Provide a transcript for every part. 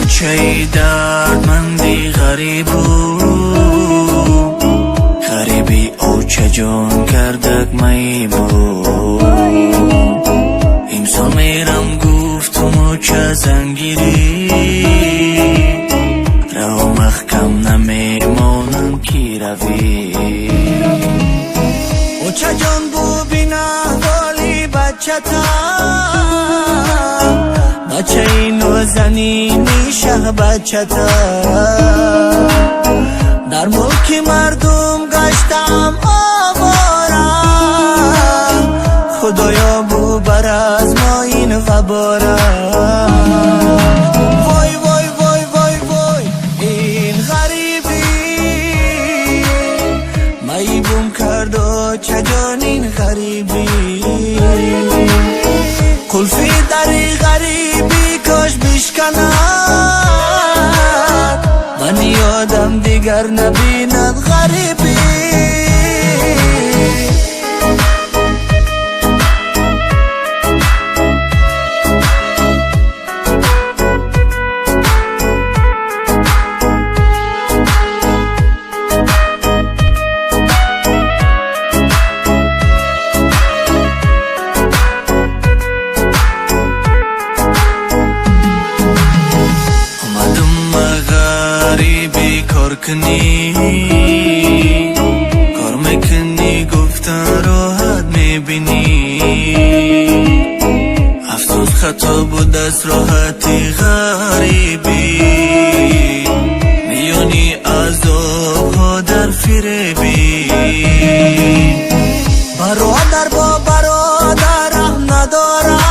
کوچه دردمندی غریبو غریبی او چه جون کردک میبو امسال میرم گفتم چه زنگیری رو محکم نمیمانم کی روی او چه جون بو بینا حالی بچه بچه اینو زنینی شه بچه در ملک مردم گشتم آوارم خدایا بو بر از ما این غبارم وای وای وای وای وای این غریبی میبوم کرد و چه جان این غریبی قلفی دری غریبی کاش بشکند من یادم دیگر نبیند غریبی کار کنی کار میکنی گفتن راحت میبینی افسوس خطا بود از راحتی غریبی میونی عذاب ها در فریبی برادر با برادر رحم ندارد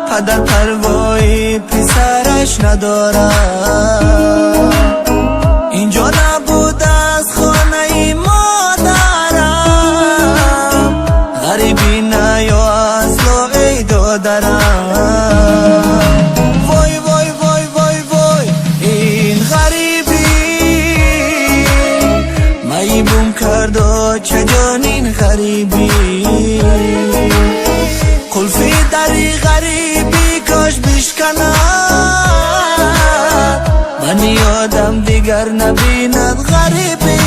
پدر پروایی پسرش ندارد اینجا نبود از خانه ای مادرم غریبی نه یا اصلا ای دادرم وای وای وای وای وای این غریبی میبوم کرد و چه جان این غریبی قلفی دری غریبی کاش بشکند من یادم دیگر نبیند غریبی